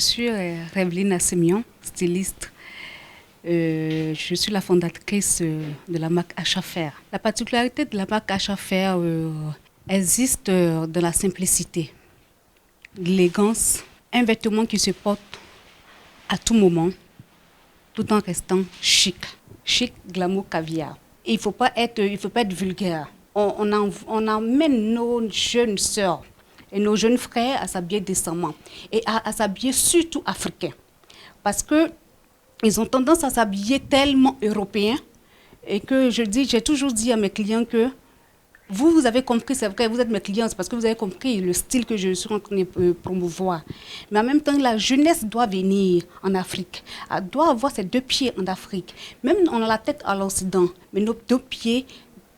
suis Revelyne Assemian, styliste. Je suis la fondatrice de la marque Achafer. La particularité de la marque Achafer existe dans la simplicité, l'élégance, un vêtement qui se porte à tout moment, tout en restant chic. Chic, glamour, caviar. Et il ne faut pas être vulgaire. On emmène nos jeunes sœurs et nos jeunes frères à s'habiller décemment et à s'habiller surtout africain. Parce qu'ils ont tendance à s'habiller tellement européen et que j'ai toujours dit à mes clients que vous avez compris, c'est vrai, vous êtes mes clients, c'est parce que vous avez compris le style que je suis en train de promouvoir. Mais en même temps, la jeunesse doit venir en Afrique. Elle doit avoir ses deux pieds en Afrique. Même on a la tête à l'Occident, mais nos deux pieds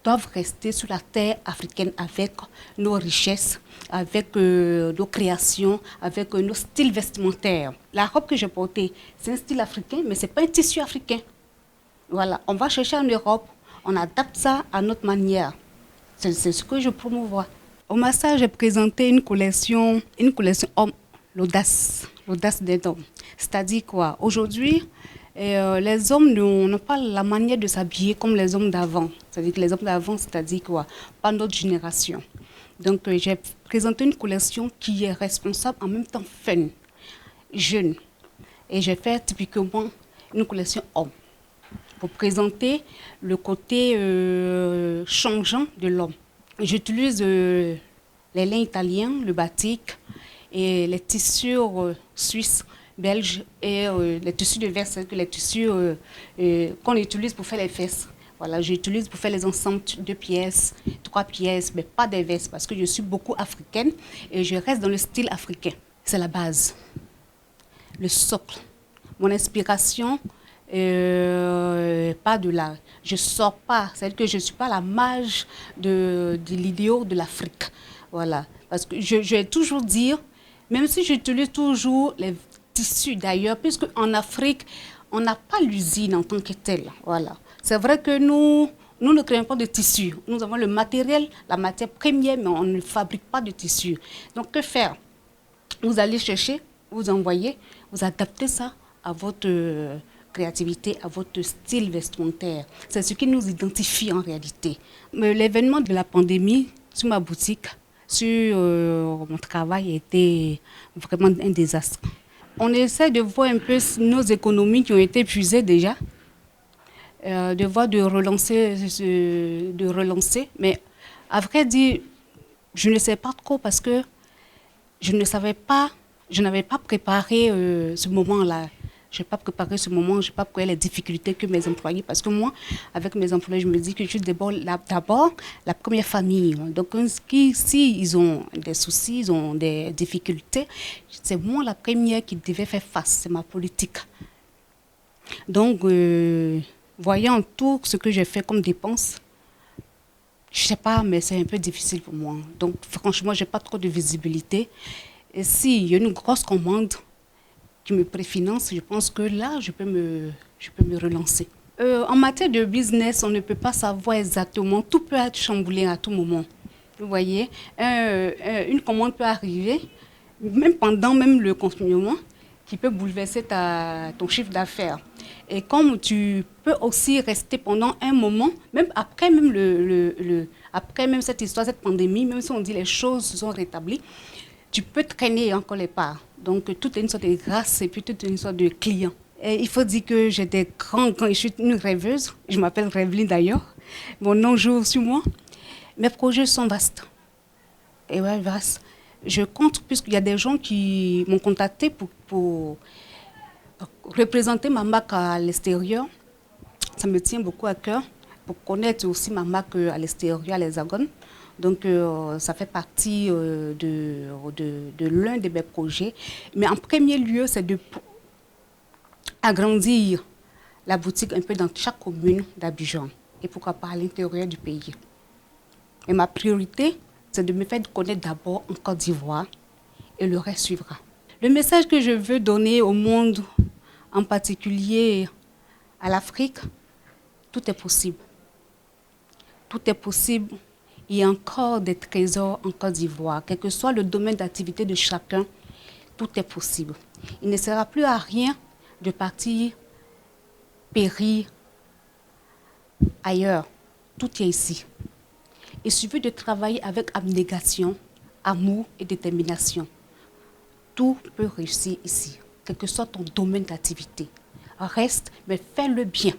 doivent rester sur la terre africaine avec nos richesses, avec nos créations, avec nos styles vestimentaires. La robe que j'ai portée, c'est un style africain, mais ce n'est pas un tissu africain. Voilà, on va chercher en Europe, on adapte ça à notre manière. C'est ce que je promouvois. Au massage, j'ai présenté une collection homme, l'audace des hommes. C'est-à-dire quoi? Aujourd'hui, les hommes n'ont pas la manière de s'habiller comme les hommes d'avant. C'est-à-dire que les hommes d'avant, c'est-à-dire quoi? Pas notre génération. Donc, j'ai présenté une collection qui est responsable, en même temps fun, jeune. Et j'ai fait typiquement une collection homme, pour présenter le côté changeant de l'homme. J'utilise les lins italiens, le batik et les tissus suisses, belges et les tissus de verre, c'est-à-dire les tissus qu'on utilise pour faire les fesses. Voilà, j'utilise pour faire les ensembles 2 pièces, 3 pièces, mais pas des vestes parce que je suis beaucoup africaine et je reste dans le style africain. C'est la base, le socle. Mon inspiration, pas de là. Je ne sors pas, c'est-à-dire que je ne suis pas la mage de l'idéal de l'Afrique. Voilà. Parce que je vais toujours dire, même si j'utilise toujours les tissus d'ailleurs, puisque en Afrique, on n'a pas l'usine en tant que telle. Voilà. C'est vrai que nous ne créons pas de tissus. Nous avons le matériel, la matière première, mais on ne fabrique pas de tissus. Donc, que faire? Vous allez chercher, vous envoyez, vous adaptez ça à votre créativité, à votre style vestimentaire. C'est ce qui nous identifie en réalité. L'événement de la pandémie sur ma boutique, sur mon travail, a été vraiment un désastre. On essaie de voir un peu nos économies qui ont été épuisées déjà, de relancer. Mais à vrai dire, je ne sais pas trop parce que je n'avais pas préparé ce moment-là. Je n'ai pas préparé ce moment, je n'ai pas préparé les difficultés que mes employés, parce que moi, avec mes employés, je me dis que je suis d'abord la première famille. Donc, si ils ont des soucis, ils ont des difficultés, c'est moi la première qui devait faire face, c'est ma politique. Donc, voyant tout ce que j'ai fait comme dépenses, je ne sais pas, mais c'est un peu difficile pour moi. Donc, franchement, je n'ai pas trop de visibilité. Et s'il y a une grosse commande qui me préfinance, je pense que là, je peux me relancer. En matière de business, on ne peut pas savoir exactement. Tout peut être chamboulé à tout moment. Vous voyez, une commande peut arriver, même pendant le confinement, qui peut bouleverser ton chiffre d'affaires. Et comme tu peux aussi rester pendant un moment, même après après cette histoire, cette pandémie, même si on dit les choses se sont rétablies, tu peux traîner encore les parts. Donc, tout est une sorte de grâce et puis tout est une sorte de client. Et il faut dire que j'ai des grands, je suis une rêveuse. Je m'appelle Revelyne d'ailleurs. Mon nom joue sur moi. Mes projets sont vastes. Et ouais, vastes. Je compte, puisqu'il y a des gens qui m'ont contacté pour représenter ma marque à l'extérieur. Ça me tient beaucoup à cœur. Pour connaître aussi ma marque à l'extérieur, à l'Hexagone. Donc, ça fait partie de l'un de mes projets. Mais en premier lieu, c'est d'agrandir la boutique un peu dans chaque commune d'Abidjan. Et pourquoi pas à l'intérieur du pays. Et ma priorité, c'est de me faire connaître d'abord en Côte d'Ivoire et le reste suivra. Le message que je veux donner au monde, en particulier à l'Afrique, tout est possible. Tout est possible. Il y a encore des trésors en Côte d'Ivoire. Quel que soit le domaine d'activité de chacun, tout est possible. Il ne sera plus à rien de partir périr ailleurs. Tout est ici. Il suffit de travailler avec abnégation, amour et détermination. Tout peut réussir ici, quel que soit ton domaine d'activité. Reste, mais fais-le bien.